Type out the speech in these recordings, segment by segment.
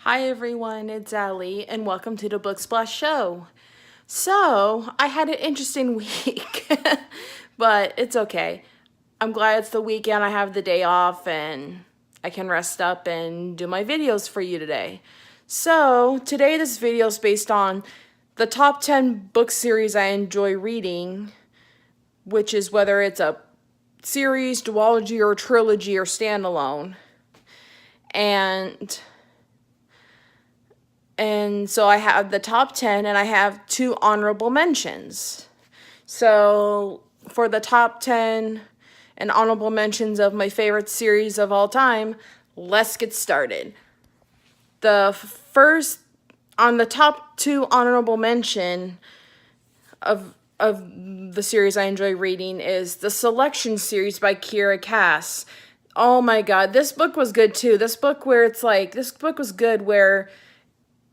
Hi everyone, it's Allie, and welcome to the Book Splash Show. So, I had an interesting week, but it's okay. I'm glad it's the weekend, I have the day off, and I can rest up and do my videos for you today. So, today this video is based on the top 10 book series I enjoy reading, which is whether it's a series, duology, or trilogy, or standalone. And so I have the top 10 and I have 2 honorable mentions. So for the top 10 and honorable mentions of my favorite series of all time, let's get started. The first, on the top 2 honorable mention of the series I enjoy reading is the Selection series by Kiera Cass. Oh my god, this book was good too. This book was good where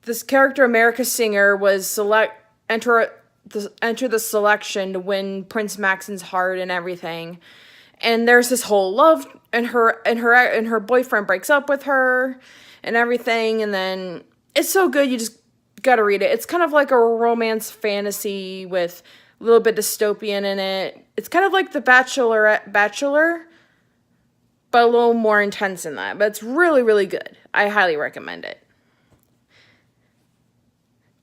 this character, America Singer, was enter the selection to win Prince Maxon's heart and everything. And there's this whole love, and her boyfriend breaks up with her and everything, and then it's so good you just gotta read it. It's kind of like a romance fantasy with a little bit dystopian in it. It's kind of like The Bachelor, but a little more intense than that. But it's really, really good. I highly recommend it.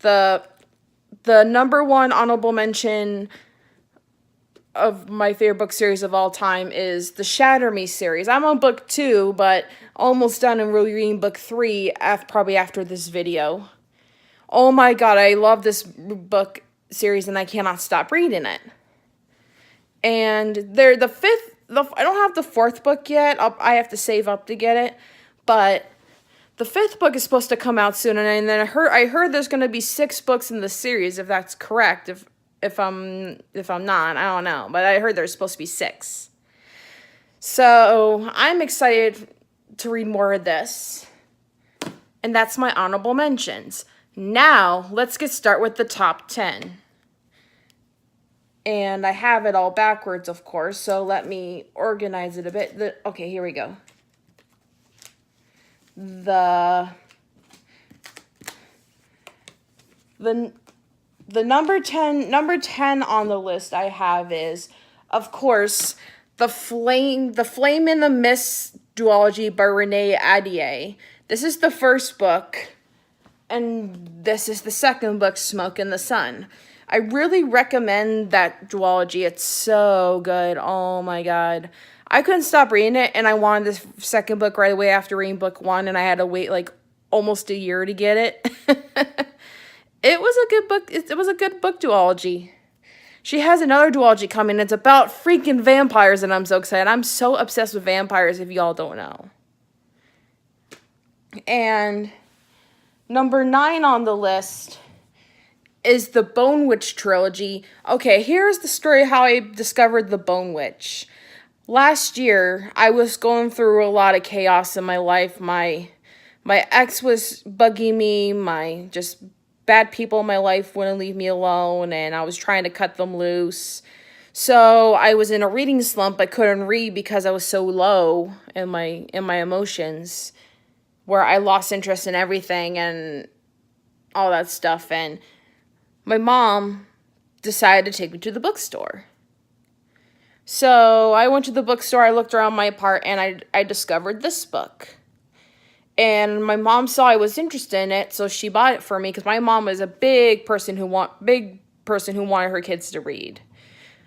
The number 1 honorable mention of my favorite book series of all time is the Shatter Me series. I'm on book 2, but almost done and really reading book 3 probably after this video. Oh my god, I love this book series and I cannot stop reading it. And I don't have the 4th book yet. I have to save up to get it, but the 5th book is supposed to come out soon, and then I heard there's going to be 6 books in the series, if that's correct. If I'm not, I don't know, but I heard there's supposed to be 6. So I'm excited to read more of this, and that's my honorable mentions. Now let's get started with the top 10. And I have it all backwards, of course, so let me organize it a bit. Okay, here we go. The number 10 on the list I have is, of course, The Flame in the Mist duology by Renee Ahdieh. This is the first book, and this is the second book, Smoke in the Sun. I really recommend that duology. It's so good. Oh my god. I couldn't stop reading it, and I wanted this second book right away after reading book 1, and I had to wait like almost a year to get it. It was a good book. It was a good book duology. She has another duology coming. It's about freaking vampires, and I'm so excited. I'm so obsessed with vampires, if y'all don't know. And number 9 on the list is the Bone Witch trilogy. Okay, here's the story how I discovered the Bone Witch. Last year, I was going through a lot of chaos in my life. My ex was bugging me. Just bad people in my life wouldn't leave me alone, and I was trying to cut them loose. So I was in a reading slump. I couldn't read because I was so low in my emotions, where I lost interest in everything and all that stuff. And my mom decided to take me to the bookstore. So I went to the bookstore, I looked around my part, and I discovered this book. And my mom saw I was interested in it, so she bought it for me, because my mom was a big person who wanted her kids to read.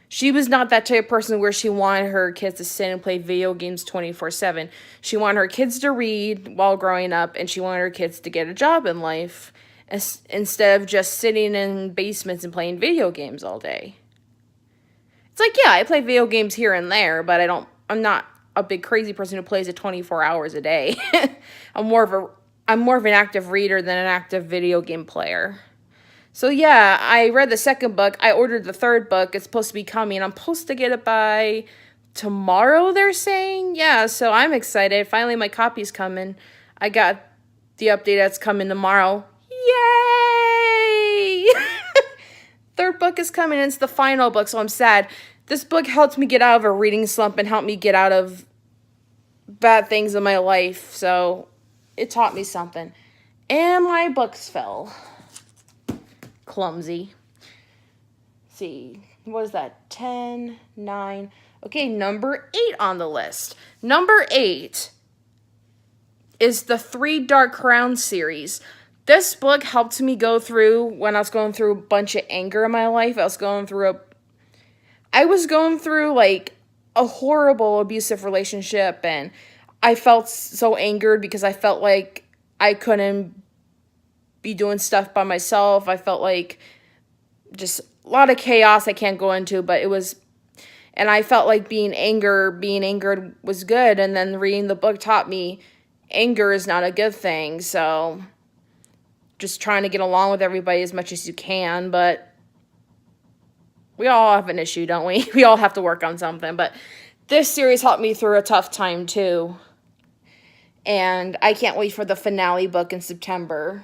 She was not that type of person where she wanted her kids to sit and play video games 24/7. She wanted her kids to read while growing up, and she wanted her kids to get a job in life, instead of just sitting in basements and playing video games all day. It's like, yeah, I play video games here and there, but I'm not a big crazy person who plays it 24 hours a day. I'm more of an active reader than an active video game player. So yeah, I read the second book. I ordered the third book. It's supposed to be coming. I'm supposed to get it by tomorrow, they're saying. Yeah, so I'm excited. Finally, my copy's coming. I got the update that's coming tomorrow. Yay! Third book is coming, and it's the final book, so I'm sad. This book helped me get out of a reading slump and helped me get out of bad things in my life, so it taught me something. And my books fell. Clumsy. Let's see, what is that? 10, 9. Okay, number 8 on the list. Number 8 is the 3 Dark Crowns series. This book helped me go through when I was going through a bunch of anger in my life. I was going through like a horrible abusive relationship, and I felt so angered because I felt like I couldn't be doing stuff by myself. I felt like just a lot of chaos I can't go into, but it was, and I felt like being angered was good, and then reading the book taught me anger is not a good thing, so just trying to get along with everybody as much as you can, but we all have an issue, don't we? We all have to work on something, but this series helped me through a tough time, too, and I can't wait for the finale book in September.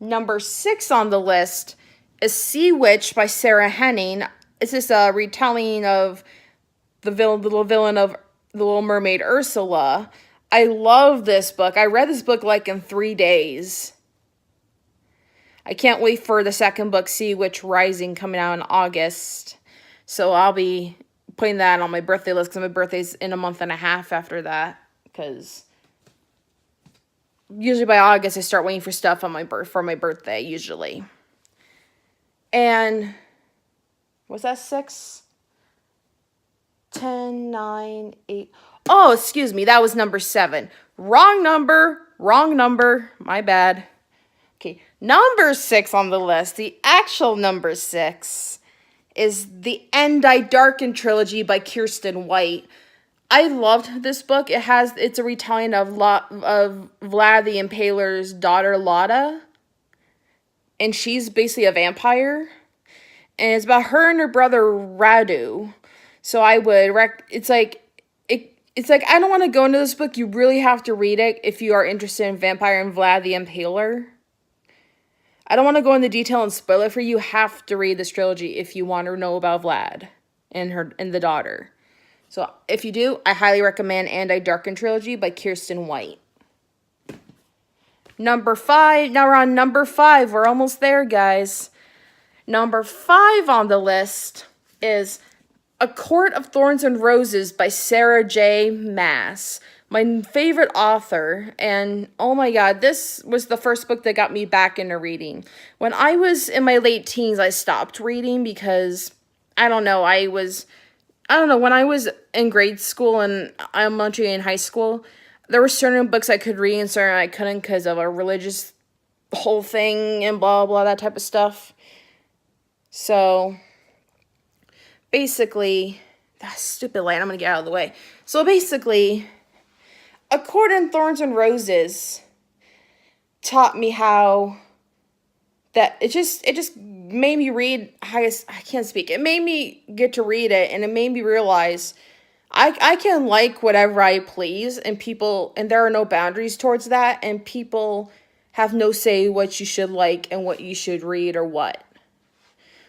Number 6 on the list is Sea Witch by Sarah Henning. This is a retelling of the little villain of The Little Mermaid, Ursula. I love this book. I read this book like in 3 days. I can't wait for the second book, Sea Witch Rising, coming out in August. So I'll be putting that on my birthday list because my birthday's in a month and a half after that. Because usually by August I start waiting for stuff on for my birthday, usually. And was that 6? 10, 9, 8. Oh, excuse me. That was number 7. Wrong number. My bad. Okay. Number 6 on the list, the actual number 6, is the Darken Trilogy by Kiersten White. I loved this book. It's a retelling of Vlad the Impaler's daughter, Lotta. And she's basically a vampire. And it's about her and her brother, Radu. So I would it's like I don't want to go into this book. You really have to read it if you are interested in Vampire and Vlad the Impaler. I don't want to go into detail and spoil it for you. You have to read this trilogy if you want to know about Vlad and the daughter. So if you do, I highly recommend Darken Trilogy by Kiersten White. Number 5. Now we're on number 5. We're almost there, guys. Number 5 on the list is A Court of Thorns and Roses by Sarah J. Maas. My favorite author, and oh my god, this was the first book that got me back into reading. When I was in my late teens, I stopped reading because, when I was in grade school and elementary and high school, there were certain books I could read and certain I couldn't because of a religious whole thing and blah, blah, that type of stuff. So, basically, that stupid light, I'm going to get out of the way. So, basically, A Court in Thorns and Roses taught me how that it just made me read, I can't speak. It made me get to read it, and it made me realize I can like whatever I please, and there are no boundaries towards that, and people have no say what you should like and what you should read or what.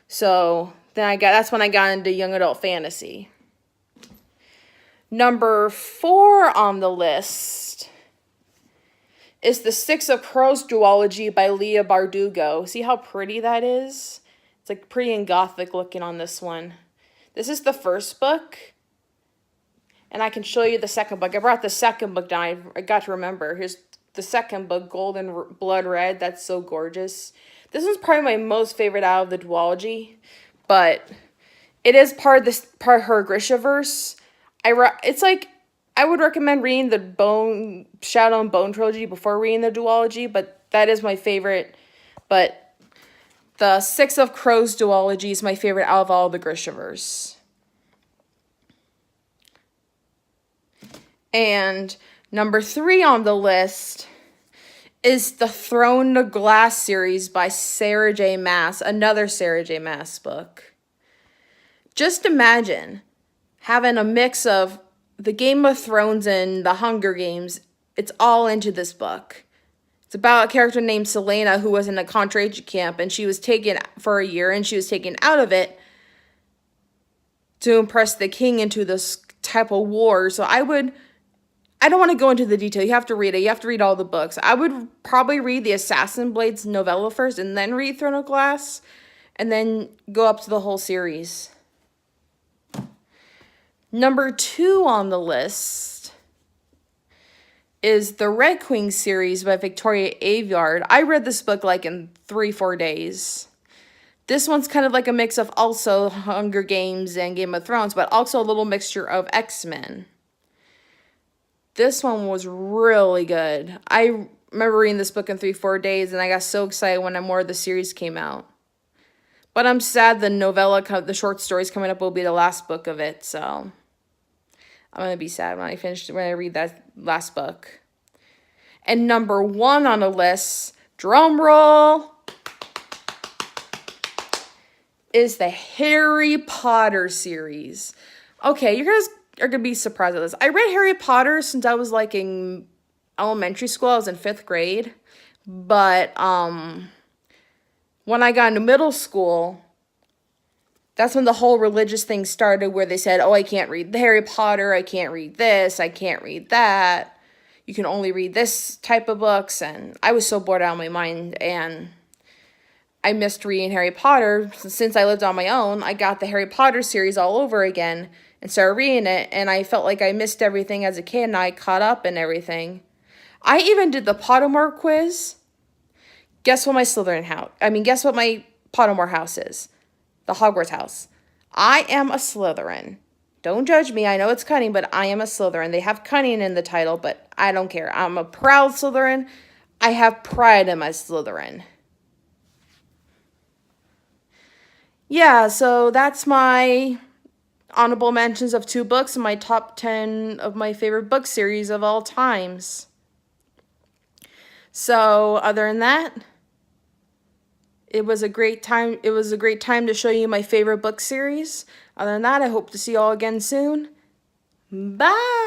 So that's when I got into young adult fantasy. Number 4 on the list is The Six of Crows Duology by Leah Bardugo. See how pretty that is? It's like pretty and gothic looking on this one. This is the first book. And I can show you the second book. I brought the second book down. I got to remember. Here's the second book, Golden Blood Red. That's so gorgeous. This one's probably my most favorite out of the duology. But it is part of her Grishaverse. It's like, I would recommend reading the Shadow and Bone trilogy before reading the duology. But that is my favorite. But the Six of Crows duology is my favorite out of all the Grishaverse. And number 3 on the list is the Throne of Glass series by Sarah J. Maas, another Sarah J. Maas book. Just imagine having a mix of the Game of Thrones and the Hunger Games. It's all into this book. It's about a character named Selena who was in a concentration camp, and she was taken for a year, and she was taken out of it to impress the king into this type of war. So I would I don't want to go into the detail. You have to read it. You have to read all the books. I would probably read the Assassin Blades novella first and then read Throne of Glass and then go up to the whole series. Number 2 on the list is the Red Queen series by Victoria Aveyard. I read this book like in 3-4 days. This one's kind of like a mix of also Hunger Games and Game of Thrones, but also a little mixture of X-Men. This one was really good. I remember reading this book in 3-4 days, and I got so excited when more of the series came out. But I'm sad the novella, the short stories coming up will be the last book of it, so I'm going to be sad when I read that last book. And number 1 on the list, drum roll, is the Harry Potter series. Okay, you guys are going to be surprised at this. I read Harry Potter since I was like in elementary school. I was in 5th grade. But when I got into middle school, that's when the whole religious thing started where they said, oh, I can't read Harry Potter. I can't read this. I can't read that. You can only read this type of books. And I was so bored out of my mind. And I missed reading Harry Potter. Since I lived on my own, I got the Harry Potter series all over again and started reading it, and I felt like I missed everything as a kid, and I caught up and everything. I even did the Pottermore quiz. Guess what my guess what my Pottermore house is? The Hogwarts house. I am a Slytherin. Don't judge me. I know it's cunning, but I am a Slytherin. They have cunning in the title, but I don't care. I'm a proud Slytherin. I have pride in my Slytherin. Yeah, so that's my honorable mentions of 2 books and my top 10 of my favorite book series of all times. So, other than that, it was a great time. It was a great time to show you my favorite book series. Other than that, I hope to see you all again soon. Bye!